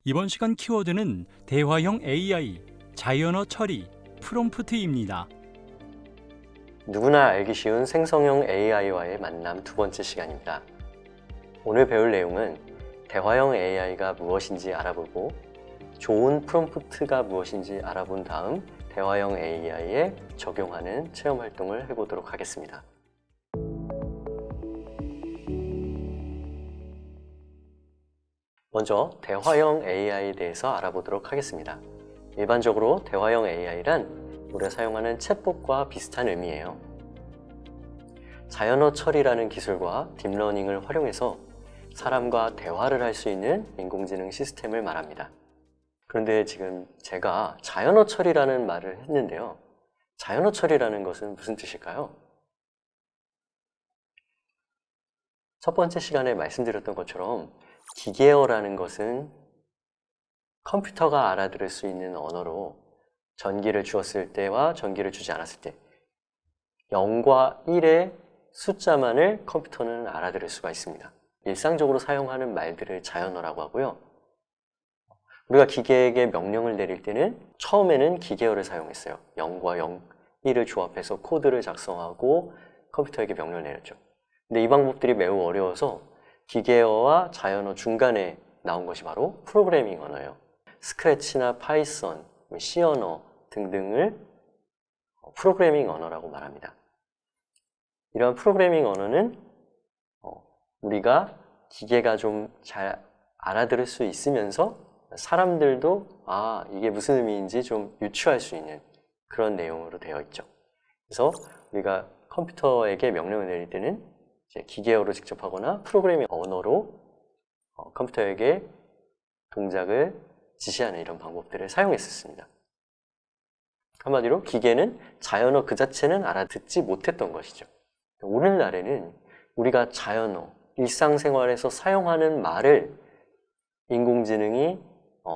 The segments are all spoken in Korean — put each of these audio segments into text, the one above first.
이번 시간 키워드는 대화형 AI, 자연어 처리, 프롬프트입니다. 누구나 알기 쉬운 생성형 AI와의 만남 두 번째 시간입니다. 오늘 배울 내용은 대화형 AI가 무엇인지 알아보고 좋은 프롬프트가 무엇인지 알아본 다음 대화형 AI에 적용하는 체험 활동을 해보도록 하겠습니다. 먼저 대화형 AI에 대해서 알아보도록 하겠습니다. 일반적으로 대화형 AI란 우리가 사용하는 챗봇과 비슷한 의미예요. 자연어 처리라는 기술과 딥러닝을 활용해서 사람과 대화를 할 수 있는 인공지능 시스템을 말합니다. 그런데 지금 제가 자연어 처리라는 말을 했는데요. 자연어 처리라는 것은 무슨 뜻일까요? 첫 번째 시간에 말씀드렸던 것처럼 기계어라는 것은 컴퓨터가 알아들을 수 있는 언어로 전기를 주었을 때와 전기를 주지 않았을 때 0과 1의 숫자만을 컴퓨터는 알아들을 수가 있습니다. 일상적으로 사용하는 말들을 자연어라고 하고요. 우리가 기계에게 명령을 내릴 때는 처음에는 기계어를 사용했어요. 0과 0, 1을 조합해서 코드를 작성하고 컴퓨터에게 명령을 내렸죠. 근데 이 방법들이 매우 어려워서 기계어와 자연어 중간에 나온 것이 바로 프로그래밍 언어예요. 스크래치나 파이썬, C 언어 등등을 프로그래밍 언어라고 말합니다. 이러한 프로그래밍 언어는 우리가 기계가 좀 잘 알아들을 수 있으면서 사람들도 이게 무슨 의미인지 좀 유추할 수 있는 그런 내용으로 되어 있죠. 그래서 우리가 컴퓨터에게 명령을 내릴 때는 이제 기계어로 직접 하거나 프로그래밍 언어로 컴퓨터에게 동작을 지시하는 이런 방법들을 사용했었습니다. 한마디로 기계는 자연어 그 자체는 알아듣지 못했던 것이죠. 오늘날에는 우리가 자연어, 일상생활에서 사용하는 말을 인공지능이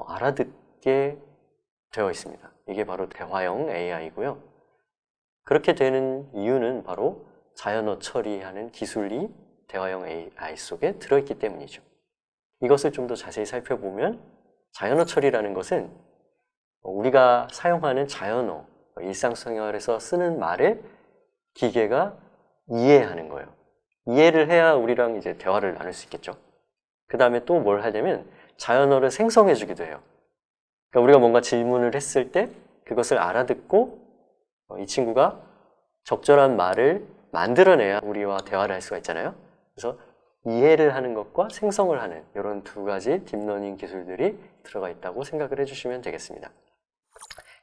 알아듣게 되어 있습니다. 이게 바로 대화형 AI고요. 그렇게 되는 이유는 바로 자연어 처리하는 기술이 대화형 AI 속에 들어있기 때문이죠. 이것을 좀 더 자세히 살펴보면 자연어 처리라는 것은 우리가 사용하는 자연어, 일상생활에서 쓰는 말을 기계가 이해하는 거예요. 이해를 해야 우리랑 이제 대화를 나눌 수 있겠죠. 그 다음에 또 뭘 하냐면 자연어를 생성해 주기도 해요. 그러니까 우리가 뭔가 질문을 했을 때 그것을 알아듣고 이 친구가 적절한 말을 만들어내야 우리와 대화를 할 수가 있잖아요. 그래서 이해를 하는 것과 생성을 하는 이런 두 가지 딥러닝 기술들이 들어가 있다고 생각을 해주시면 되겠습니다.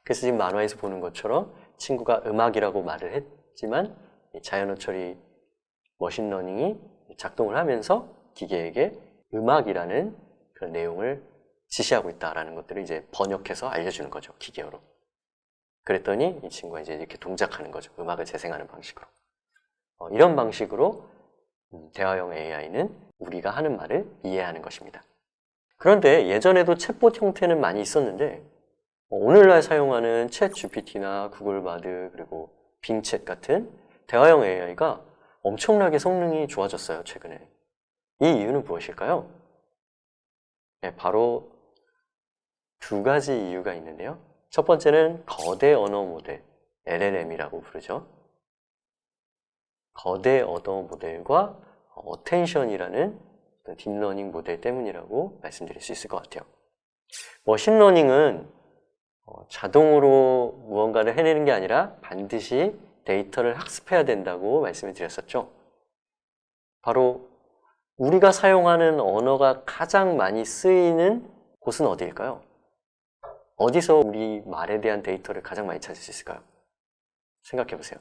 그래서 지금 만화에서 보는 것처럼 친구가 음악이라고 말을 했지만 자연어 처리 머신러닝이 작동을 하면서 기계에게 음악이라는 그런 내용을 지시하고 있다라는 것들을 이제 번역해서 알려주는 거죠, 기계어로. 그랬더니 이 친구가 이제 이렇게 동작하는 거죠, 음악을 재생하는 방식으로. 이런 방식으로 대화형 AI는 우리가 하는 말을 이해하는 것입니다. 그런데 예전에도 챗봇 형태는 많이 있었는데 오늘날 사용하는 챗 GPT나 구글 바드 그리고 빙챗 같은 대화형 AI가 엄청나게 성능이 좋아졌어요, 최근에. 이 이유는 무엇일까요? 네, 바로 두 가지 이유가 있는데요. 첫 번째는 거대 언어 모델, LLM이라고 부르죠. 거대 언어 모델과 어텐션이라는 딥러닝 모델 때문이라고 말씀드릴 수 있을 것 같아요. 머신러닝은 자동으로 무언가를 해내는 게 아니라 반드시 데이터를 학습해야 된다고 말씀을 드렸었죠. 바로 우리가 사용하는 언어가 가장 많이 쓰이는 곳은 어디일까요? 어디서 우리 말에 대한 데이터를 가장 많이 찾을 수 있을까요? 생각해 보세요.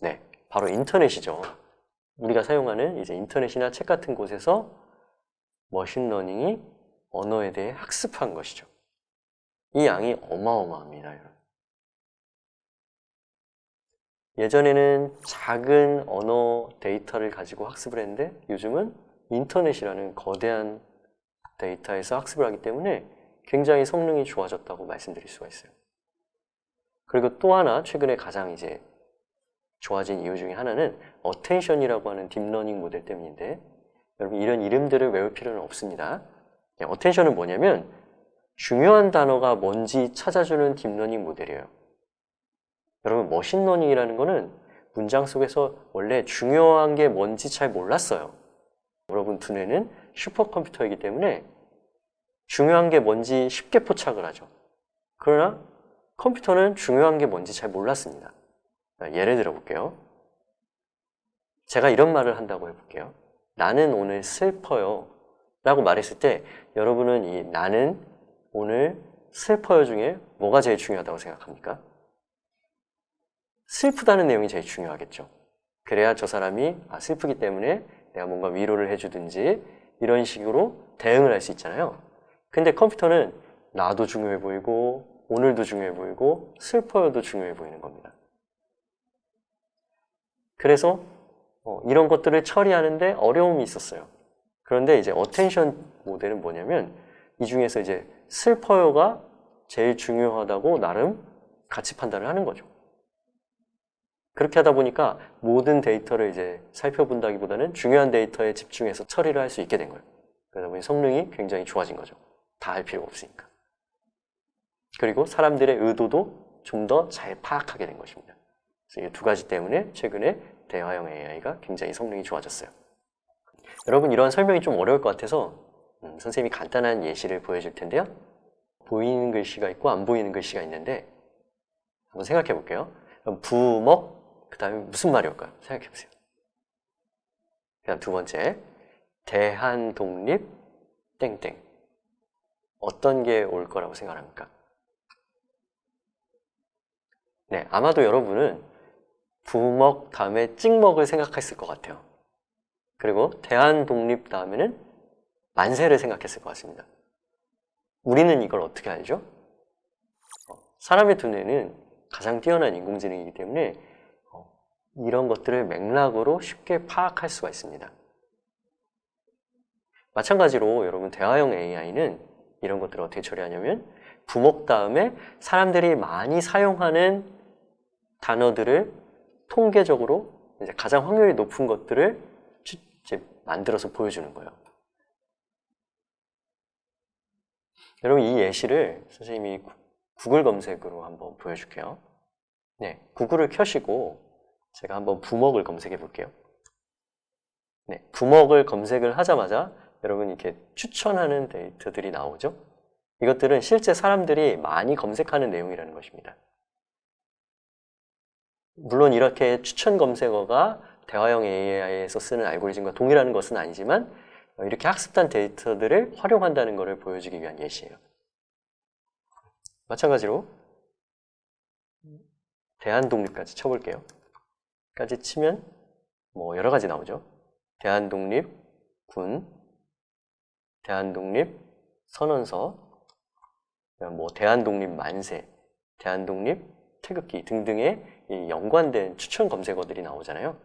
네, 바로 인터넷이죠. 우리가 사용하는 이제 인터넷이나 책 같은 곳에서 머신러닝이 언어에 대해 학습한 것이죠. 이 양이 어마어마합니다, 여러분. 예전에는 작은 언어 데이터를 가지고 학습을 했는데 요즘은 인터넷이라는 거대한 데이터에서 학습을 하기 때문에 굉장히 성능이 좋아졌다고 말씀드릴 수가 있어요. 그리고 또 하나 최근에 가장 이제 좋아진 이유 중에 하나는 어텐션이라고 하는 딥러닝 모델 때문인데 여러분 이런 이름들을 외울 필요는 없습니다. 어텐션은 뭐냐면 중요한 단어가 뭔지 찾아주는 딥러닝 모델이에요. 여러분, 머신러닝이라는 거는 문장 속에서 원래 중요한 게 뭔지 잘 몰랐어요. 여러분 두뇌는 슈퍼컴퓨터이기 때문에 중요한 게 뭔지 쉽게 포착을 하죠. 그러나 컴퓨터는 중요한 게 뭔지 잘 몰랐습니다. 예를 들어 볼게요. 제가 이런 말을 한다고 해볼게요. 나는 오늘 슬퍼요 라고 말했을 때 여러분은 이 나는 오늘 슬퍼요 중에 뭐가 제일 중요하다고 생각합니까? 슬프다는 내용이 제일 중요하겠죠. 그래야 저 사람이 슬프기 때문에 내가 뭔가 위로를 해주든지 이런 식으로 대응을 할 수 있잖아요. 근데 컴퓨터는 나도 중요해 보이고 오늘도 중요해 보이고 슬퍼요도 중요해 보이는 겁니다. 그래서 이런 것들을 처리하는데 어려움이 있었어요. 그런데 이제 어텐션 모델은 뭐냐면 이 중에서 이제 슬퍼요가 제일 중요하다고 나름 가치 판단을 하는 거죠. 그렇게 하다 보니까 모든 데이터를 이제 살펴본다기보다는 중요한 데이터에 집중해서 처리를 할 수 있게 된 거예요. 그러다 보니 성능이 굉장히 좋아진 거죠. 다 할 필요가 없으니까. 그리고 사람들의 의도도 좀 더 잘 파악하게 된 것입니다. 그래서 이 두 가지 때문에 최근에 대화형 AI가 굉장히 성능이 좋아졌어요. 여러분, 이러한 설명이 좀 어려울 것 같아서 선생님이 간단한 예시를 보여줄 텐데요. 보이는 글씨가 있고 안 보이는 글씨가 있는데 한번 생각해 볼게요. 부먹, 그 다음에 무슨 말이 올까요? 생각해 보세요. 그다음 두 번째, 대한독립, 땡땡. 어떤 게 올 거라고 생각합니까? 네, 아마도 여러분은 부먹 다음에 찍먹을 생각했을 것 같아요. 그리고 대한독립 다음에는 만세를 생각했을 것 같습니다. 우리는 이걸 어떻게 알죠? 사람의 두뇌는 가장 뛰어난 인공지능이기 때문에 이런 것들을 맥락으로 쉽게 파악할 수가 있습니다. 마찬가지로 여러분 대화형 AI는 이런 것들을 어떻게 처리하냐면 부먹 다음에 사람들이 많이 사용하는 단어들을 통계적으로 이제 가장 확률이 높은 것들을 이제 만들어서 보여주는 거예요. 여러분, 이 예시를 선생님이 구글 검색으로 한번 보여줄게요. 네, 구글을 켜시고 제가 한번 부먹을 검색해 볼게요. 네, 부먹을 검색을 하자마자 여러분 이렇게 추천하는 데이터들이 나오죠? 이것들은 실제 사람들이 많이 검색하는 내용이라는 것입니다. 물론 이렇게 추천 검색어가 대화형 AI에서 쓰는 알고리즘과 동일한 것은 아니지만 이렇게 학습단 데이터들을 활용한다는 것을 보여주기 위한 예시예요. 마찬가지로 대한독립까지 쳐볼게요. 까지 치면 뭐 여러 가지 나오죠. 대한독립, 군, 대한독립, 선언서, 뭐 대한독립 만세, 대한독립 태극기 등등의 이 연관된 추천 검색어들이 나오잖아요.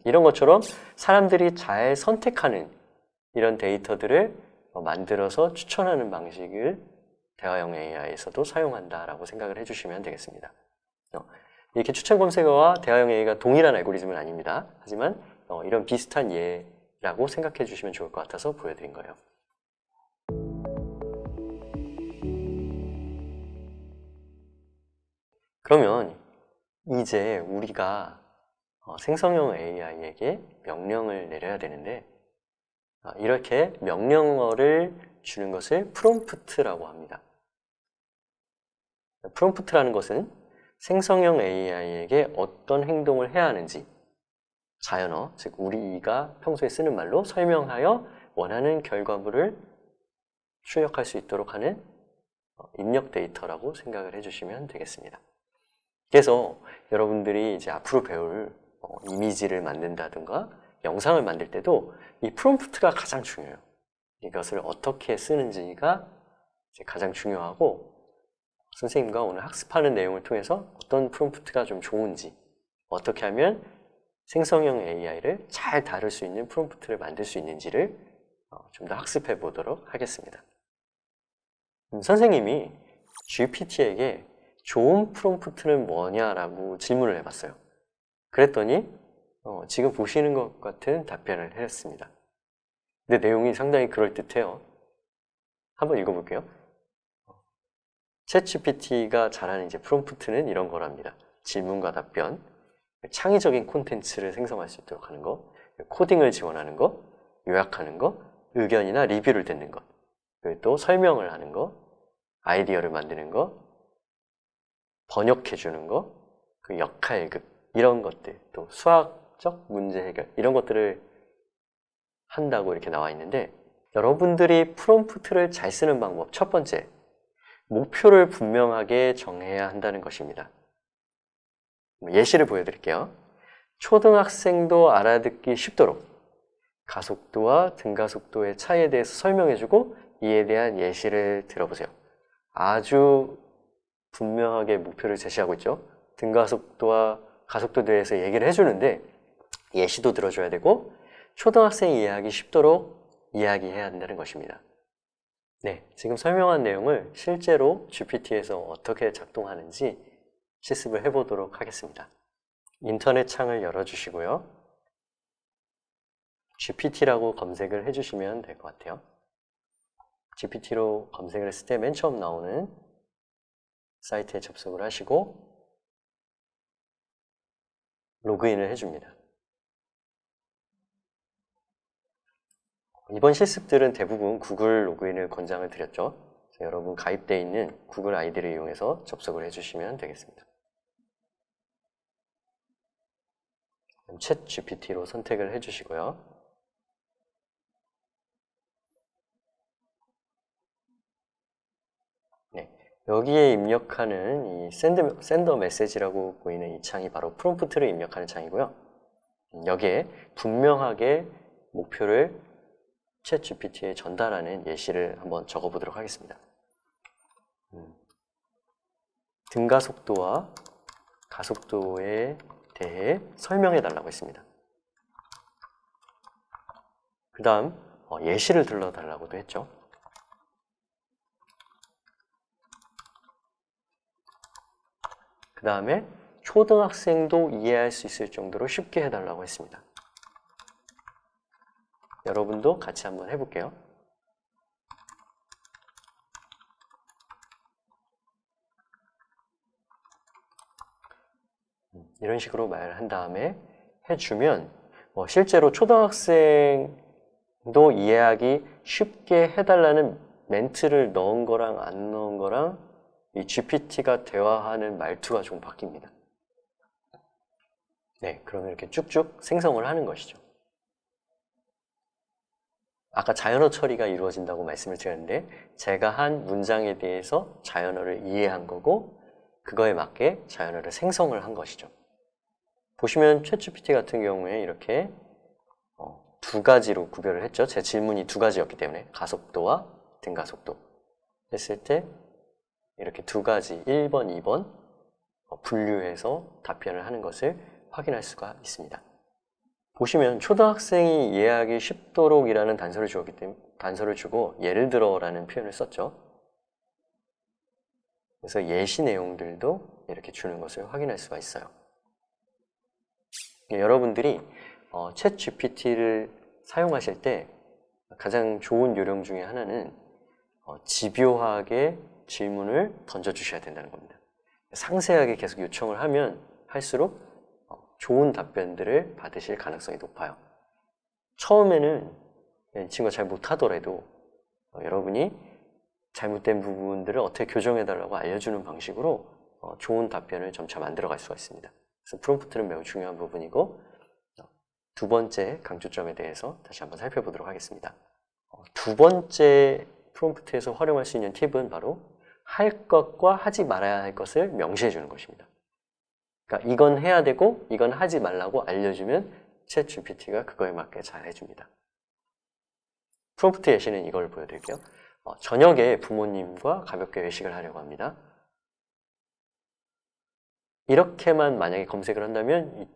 이런 것처럼 사람들이 잘 선택하는 이런 데이터들을 만들어서 추천하는 방식을 대화형 AI에서도 사용한다라고 생각을 해주시면 되겠습니다. 이렇게 추천 검색어와 대화형 AI가 동일한 알고리즘은 아닙니다. 하지만 이런 비슷한 예라고 생각해 주시면 좋을 것 같아서 보여드린 거예요. 그러면 이제 우리가 생성형 AI에게 명령을 내려야 되는데 이렇게 명령어를 주는 것을 프롬프트라고 합니다. 프롬프트라는 것은 생성형 AI에게 어떤 행동을 해야 하는지 자연어, 즉 우리가 평소에 쓰는 말로 설명하여 원하는 결과물을 출력할 수 있도록 하는 입력 데이터라고 생각을 해주시면 되겠습니다. 그래서 여러분들이 이제 앞으로 배울 이미지를 만든다든가 영상을 만들 때도 이 프롬프트가 가장 중요해요. 이것을 어떻게 쓰는지가 이제 가장 중요하고 선생님과 오늘 학습하는 내용을 통해서 어떤 프롬프트가 좀 좋은지 어떻게 하면 생성형 AI를 잘 다룰 수 있는 프롬프트를 만들 수 있는지를 좀 더 학습해 보도록 하겠습니다. 선생님이 GPT에게 좋은 프롬프트는 뭐냐라고 질문을 해봤어요. 그랬더니 지금 보시는 것 같은 답변을 했습니다. 근데 내용이 상당히 그럴듯해요. 한번 읽어볼게요. 챗GPT가 잘하는 이제 프롬프트는 이런 거랍니다. 질문과 답변, 창의적인 콘텐츠를 생성할 수 있도록 하는 거, 코딩을 지원하는 거, 요약하는 거, 의견이나 리뷰를 듣는 것, 그리고 또 설명을 하는 거, 아이디어를 만드는 거, 번역해 주는 거, 그 역할극 이런 것들, 또 수학적 문제 해결 이런 것들을 한다고 이렇게 나와 있는데, 여러분들이 프롬프트를 잘 쓰는 방법 첫 번째, 목표를 분명하게 정해야 한다는 것입니다. 예시를 보여드릴게요. 초등학생도 알아듣기 쉽도록 가속도와 등가속도의 차이에 대해서 설명해주고 이에 대한 예시를 들어보세요. 아주 분명하게 목표를 제시하고 있죠. 등가속도와 가속도에 대해서 얘기를 해주는데 예시도 들어줘야 되고 초등학생이 이해하기 쉽도록 이야기해야 한다는 것입니다. 네, 지금 설명한 내용을 실제로 GPT에서 어떻게 작동하는지 실습을 해보도록 하겠습니다. 인터넷 창을 열어주시고요. GPT라고 검색을 해주시면 될 것 같아요. GPT로 검색을 했을 때 맨 처음 나오는 사이트에 접속을 하시고 로그인을 해줍니다. 이번 실습들은 대부분 구글 로그인을 권장을 드렸죠. 여러분 가입되어 있는 구글 아이디를 이용해서 접속을 해주시면 되겠습니다. 챗 GPT로 선택을 해주시고요. 네, 여기에 입력하는 이 샌더 메시지라고 보이는 이 창이 바로 프롬프트를 입력하는 창이고요. 여기에 분명하게 목표를 챗 GPT에 전달하는 예시를 한번 적어보도록 하겠습니다. 등가속도와 가속도에 대해 설명해 달라고 했습니다. 그 다음 예시를 들려달라고도 했죠. 그 다음에 초등학생도 이해할 수 있을 정도로 쉽게 해달라고 했습니다. 여러분도 같이 한번 해볼게요. 이런 식으로 말을 한 다음에 해주면 실제로 초등학생도 이해하기 쉽게 해달라는 멘트를 넣은 거랑 안 넣은 거랑 이 GPT가 대화하는 말투가 좀 바뀝니다. 네, 그러면 이렇게 쭉쭉 생성을 하는 것이죠. 아까 자연어 처리가 이루어진다고 말씀을 드렸는데 제가 한 문장에 대해서 자연어를 이해한 거고 그거에 맞게 자연어를 생성을 한 것이죠. 보시면 챗GPT 같은 경우에 이렇게 두 가지로 구별을 했죠. 제 질문이 두 가지였기 때문에 가속도와 등가속도 했을 때 이렇게 두 가지 1번, 2번 분류해서 답변을 하는 것을 확인할 수가 있습니다. 보시면 초등학생이 이해하기 쉽도록 이라는 단서를 주었기 때문에 단서를 주고 예를 들어라는 표현을 썼죠. 그래서 예시 내용들도 이렇게 주는 것을 확인할 수가 있어요. 여러분들이 챗 GPT를 사용하실 때 가장 좋은 요령 중에 하나는 집요하게 질문을 던져주셔야 된다는 겁니다. 상세하게 계속 요청을 하면 할수록 좋은 답변들을 받으실 가능성이 높아요. 처음에는 이 친구가 잘 못하더라도 여러분이 잘못된 부분들을 어떻게 교정해달라고 알려주는 방식으로 좋은 답변을 점차 만들어갈 수가 있습니다. 그래서 프롬프트는 매우 중요한 부분이고 두 번째 강조점에 대해서 다시 한번 살펴보도록 하겠습니다. 두 번째 프롬프트에서 활용할 수 있는 팁은 바로 할 것과 하지 말아야 할 것을 명시해 주는 것입니다. 그러니까 이건 해야 되고 이건 하지 말라고 알려주면 챗 GPT가 그거에 맞게 잘 해줍니다. 프롬프트 예시는 이걸 보여드릴게요. 저녁에 부모님과 가볍게 외식을 하려고 합니다. 이렇게만 만약에 검색을 한다면 이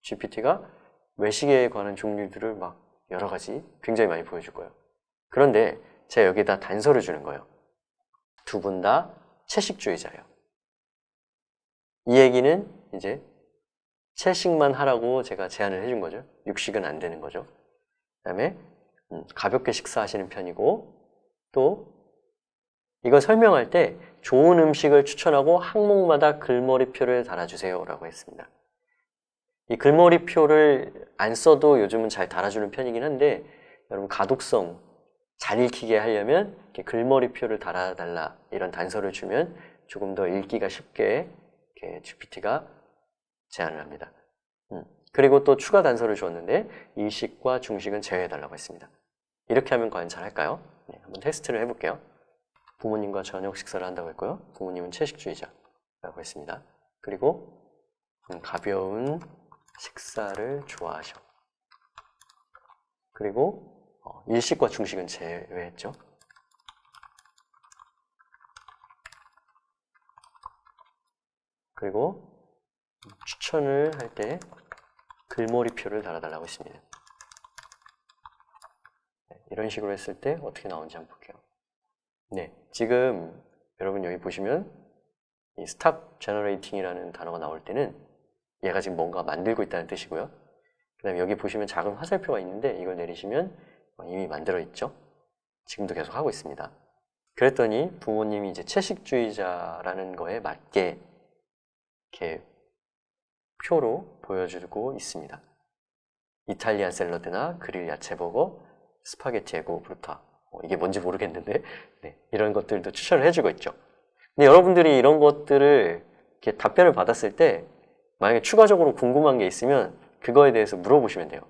GPT가 외식에 관한 종류들을 막 여러 가지 굉장히 많이 보여줄 거예요. 그런데 제가 여기다 단서를 주는 거예요. 두 분 다 채식주의자예요. 이 얘기는 이제 채식만 하라고 제가 제안을 해준 거죠. 육식은 안 되는 거죠. 그 다음에 가볍게 식사하시는 편이고 또 이걸 설명할 때 좋은 음식을 추천하고 항목마다 글머리표를 달아주세요 라고 했습니다. 이 글머리표를 안 써도 요즘은 잘 달아주는 편이긴 한데 여러분 가독성 잘 읽히게 하려면 이렇게 글머리표를 달아달라 이런 단서를 주면 조금 더 읽기가 쉽게 이렇게 GPT가 제안을 합니다. 그리고 또 추가 단서를 주었는데 일식과 중식은 제외해달라고 했습니다. 이렇게 하면 과연 잘할까요? 네, 한번 테스트를 해볼게요. 부모님과 저녁 식사를 한다고 했고요. 부모님은 채식주의자라고 했습니다. 그리고 가벼운 식사를 좋아하셔. 그리고 일식과 중식은 제외했죠. 그리고 추천을 할 때 글머리표를 달아달라고 했습니다. 이런 식으로 했을 때 어떻게 나오는지 한번 볼게요. 네, 지금 여러분 여기 보시면 이 stop generating이라는 단어가 나올 때는 얘가 지금 뭔가 만들고 있다는 뜻이고요. 그 다음에 여기 보시면 작은 화살표가 있는데 이걸 내리시면 이미 만들어 있죠. 지금도 계속 하고 있습니다. 그랬더니 부모님이 이제 채식주의자라는 거에 맞게 이렇게 표로 보여주고 있습니다. 이탈리안 샐러드나 그릴 야채버거, 스파게티 에고 브루타. 이게 뭔지 모르겠는데 네, 이런 것들도 추천을 해주고 있죠. 근데 여러분들이 이런 것들을 이렇게 답변을 받았을 때 만약에 추가적으로 궁금한 게 있으면 그거에 대해서 물어보시면 돼요.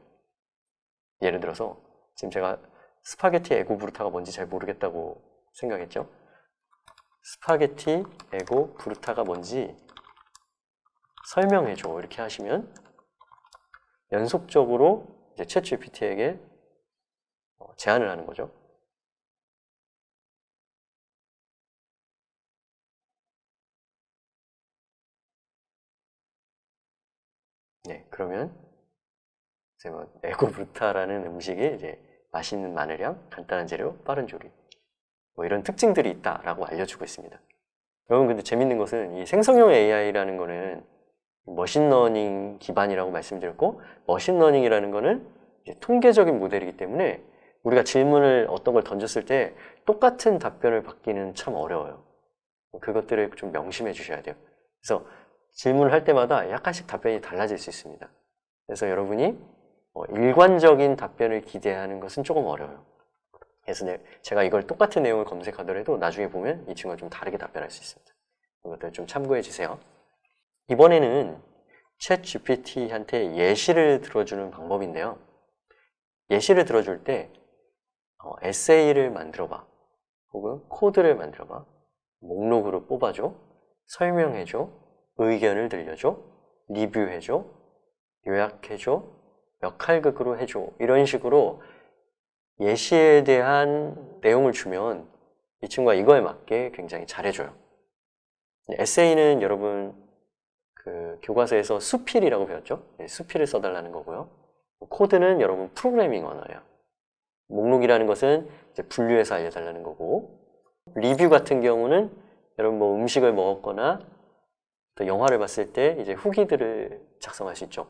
예를 들어서 지금 제가 스파게티 에고 브루타가 뭔지 잘 모르겠다고 생각했죠. 스파게티 에고 브루타가 뭔지 설명해줘 이렇게 하시면 연속적으로 이제 챗GPT에게 제안을 하는 거죠. 네, 그러면 이제 에고 브루타라는 음식이 이제 맛있는 마늘향, 간단한 재료, 빠른 조리 이런 특징들이 있다라고 알려주고 있습니다. 여러분 근데 재밌는 것은 이 생성형 AI라는 거는 머신러닝 기반이라고 말씀드렸고 머신러닝이라는 거는 이제 통계적인 모델이기 때문에 우리가 질문을 어떤 걸 던졌을 때 똑같은 답변을 받기는 참 어려워요. 그것들을 좀 명심해 주셔야 돼요. 그래서 질문을 할 때마다 약간씩 답변이 달라질 수 있습니다. 그래서 여러분이 일관적인 답변을 기대하는 것은 조금 어려워요. 그래서 제가 이걸 똑같은 내용을 검색하더라도 나중에 보면 이 친구가 좀 다르게 답변할 수 있습니다. 이것들 좀 참고해 주세요. 이번에는 챗GPT한테 예시를 들어주는 방법인데요. 예시를 들어줄 때 에세이를 만들어봐 혹은 코드를 만들어봐 목록으로 뽑아줘 설명해줘 의견을 들려줘 리뷰해줘 요약해줘 역할극으로 해줘 이런 식으로 예시에 대한 내용을 주면 이 친구가 이거에 맞게 굉장히 잘해줘요. 에세이는 여러분 그 교과서에서 수필이라고 배웠죠? 네, 수필을 써달라는 거고요. 코드는 여러분 프로그래밍 언어예요. 목록이라는 것은 이제 분류해서 알려달라는 거고 리뷰 같은 경우는 여러분 뭐 음식을 먹었거나 또 영화를 봤을 때 이제 후기들을 작성할 수 있죠.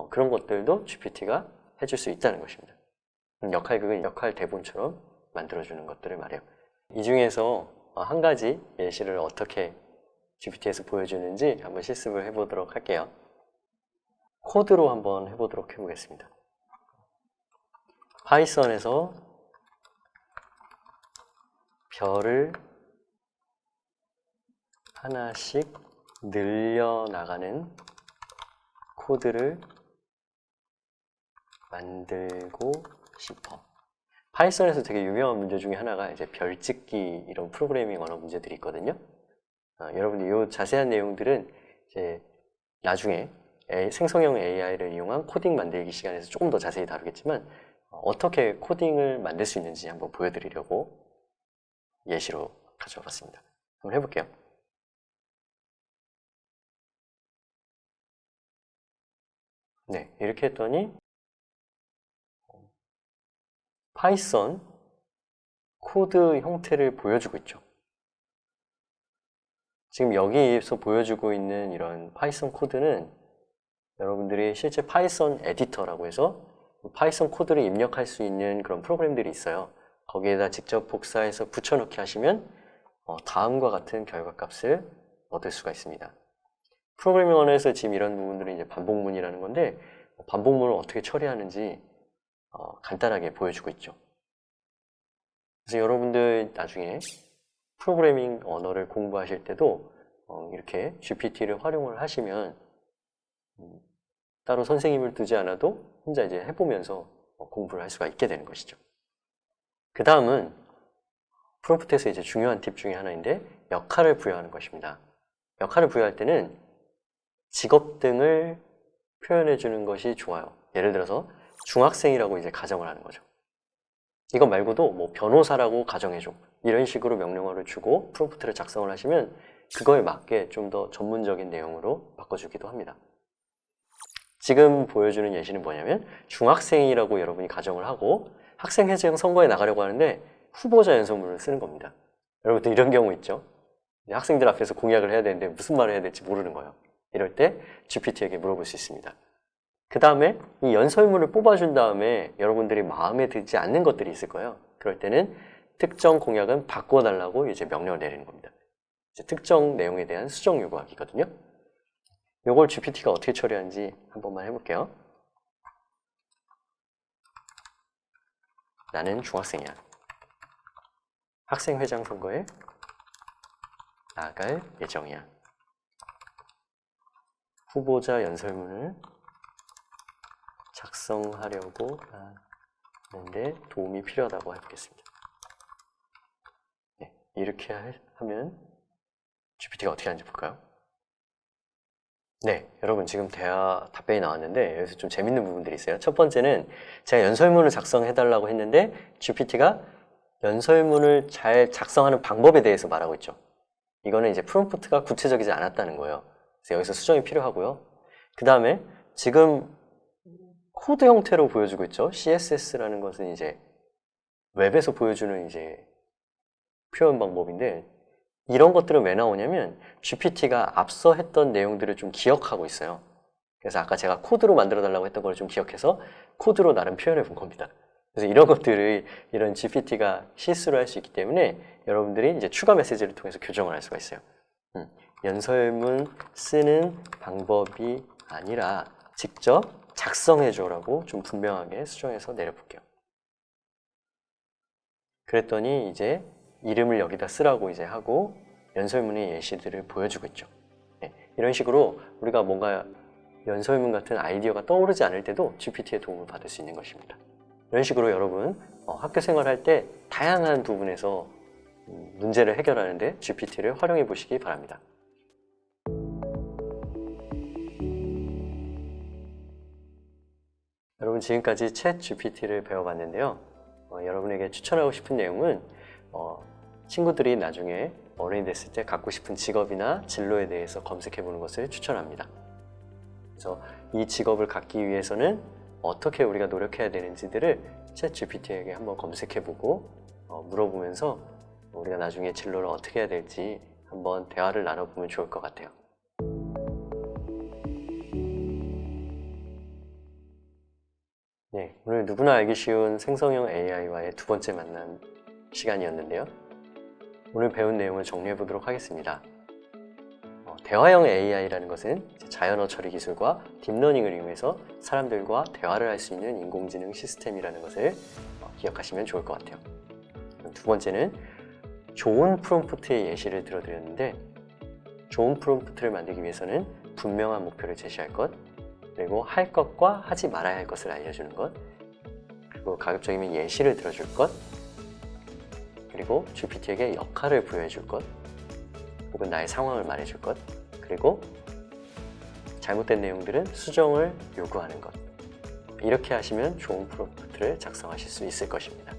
그런 것들도 GPT가 해줄 수 있다는 것입니다. 역할극은 역할 대본처럼 만들어주는 것들을 말해요. 이 중에서 한 가지 예시를 어떻게 GPT에서 보여주는지 한번 실습을 해보도록 할게요. 코드로 한번 해보겠습니다. 파이썬에서 별을 하나씩 늘려나가는 코드를 만들고 싶어. 파이썬에서 되게 유명한 문제 중에 하나가 이제 별짓기 이런 프로그래밍 언어 문제들이 있거든요. 여러분들 이 자세한 내용들은 이제 나중에 생성형 AI를 이용한 코딩 만들기 시간에서 조금 더 자세히 다루겠지만 어떻게 코딩을 만들 수 있는지 한번 보여드리려고 예시로 가져와 봤습니다. 한번 해볼게요. 네, 이렇게 했더니 파이썬 코드 형태를 보여주고 있죠. 지금 여기에서 보여주고 있는 이런 파이썬 코드는 여러분들이 실제 파이썬 에디터라고 해서 파이썬 코드를 입력할 수 있는 그런 프로그램들이 있어요. 거기에다 직접 복사해서 붙여넣기 하시면 다음과 같은 결과값을 얻을 수가 있습니다. 프로그래밍 언어에서 지금 이런 부분들이 이제 반복문이라는 건데, 반복문을 어떻게 처리하는지 간단하게 보여주고 있죠. 그래서 여러분들 나중에 프로그래밍 언어를 공부하실 때도 이렇게 GPT를 활용을 하시면 따로 선생님을 두지 않아도 혼자 이제 해보면서 공부를 할 수가 있게 되는 것이죠. 그 다음은 프롬프트에서 이제 중요한 팁 중에 하나인데, 역할을 부여하는 것입니다. 역할을 부여할 때는 직업 등을 표현해 주는 것이 좋아요. 예를 들어서 중학생이라고 이제 가정을 하는 거죠. 이거 말고도 뭐 변호사라고 가정해줘, 이런 식으로 명령어를 주고 프롬프트를 작성을 하시면 그거에 맞게 좀 더 전문적인 내용으로 바꿔주기도 합니다. 지금 보여주는 예시는 뭐냐면, 중학생이라고 여러분이 가정을 하고 학생회장 선거에 나가려고 하는데 후보자 연설문을 쓰는 겁니다. 여러분들 이런 경우 있죠? 학생들 앞에서 공약을 해야 되는데 무슨 말을 해야 될지 모르는 거예요. 이럴 때 GPT에게 물어볼 수 있습니다. 그 다음에 이 연설문을 뽑아준 다음에 여러분들이 마음에 들지 않는 것들이 있을 거예요. 그럴 때는 특정 공약은 바꿔달라고 이제 명령을 내리는 겁니다. 이제 특정 내용에 대한 수정 요구하기거든요. 이걸 GPT가 어떻게 처리하는지 한 번만 해볼게요. 나는 중학생이야. 학생회장 선거에 나갈 예정이야. 후보자 연설문을 작성하려고 하는데 도움이 필요하다고 해보겠습니다. 네, 이렇게 하면 GPT가 어떻게 하는지 볼까요? 네, 여러분 지금 답변이 나왔는데 여기서 좀 재밌는 부분들이 있어요. 첫 번째는 제가 연설문을 작성해달라고 했는데 GPT가 연설문을 잘 작성하는 방법에 대해서 말하고 있죠. 이거는 이제 프롬프트가 구체적이지 않았다는 거예요. 그래서 여기서 수정이 필요하고요. 그 다음에 지금 코드 형태로 보여주고 있죠. CSS라는 것은 이제 웹에서 보여주는 이제 표현 방법인데, 이런 것들은 왜 나오냐면 GPT가 앞서 했던 내용들을 좀 기억하고 있어요. 그래서 아까 제가 코드로 만들어 달라고 했던 걸 좀 기억해서 코드로 나름 표현해 본 겁니다. 그래서 이런 것들을 이런 GPT가 실수를 할 수 있기 때문에 여러분들이 이제 추가 메시지를 통해서 교정을 할 수가 있어요. 연설문 쓰는 방법이 아니라 직접 작성해줘라고 좀 분명하게 수정해서 내려볼게요. 그랬더니 이제 이름을 여기다 쓰라고 이제 하고 연설문의 예시들을 보여주고 있죠. 네, 이런 식으로 우리가 뭔가 연설문 같은 아이디어가 떠오르지 않을 때도 GPT의 도움을 받을 수 있는 것입니다. 이런 식으로 여러분 학교 생활할 때 다양한 부분에서 문제를 해결하는데 GPT를 활용해 보시기 바랍니다. 여러분 지금까지 챗 GPT를 배워봤는데요. 여러분에게 추천하고 싶은 내용은 친구들이 나중에 어른이 됐을 때 갖고 싶은 직업이나 진로에 대해서 검색해 보는 것을 추천합니다. 그래서 이 직업을 갖기 위해서는 어떻게 우리가 노력해야 되는지들을 챗 GPT에게 한번 검색해 보고 물어보면서 우리가 나중에 진로를 어떻게 해야 될지 한번 대화를 나눠보면 좋을 것 같아요. 네, 오늘 누구나 알기 쉬운 생성형 AI와의 두 번째 만남 시간이었는데요. 오늘 배운 내용을 정리해 보도록 하겠습니다. 대화형 AI라는 것은 자연어 처리 기술과 딥러닝을 이용해서 사람들과 대화를 할 수 있는 인공지능 시스템이라는 것을 기억하시면 좋을 것 같아요. 두 번째는 좋은 프롬프트의 예시를 들어드렸는데, 좋은 프롬프트를 만들기 위해서는 분명한 목표를 제시할 것, 그리고 할 것과 하지 말아야 할 것을 알려주는 것, 그리고 가급적이면 예시를 들어줄 것, 그리고 GPT에게 역할을 부여해줄 것, 혹은 나의 상황을 말해줄 것, 그리고 잘못된 내용들은 수정을 요구하는 것. 이렇게 하시면 좋은 프롬프트를 작성하실 수 있을 것입니다.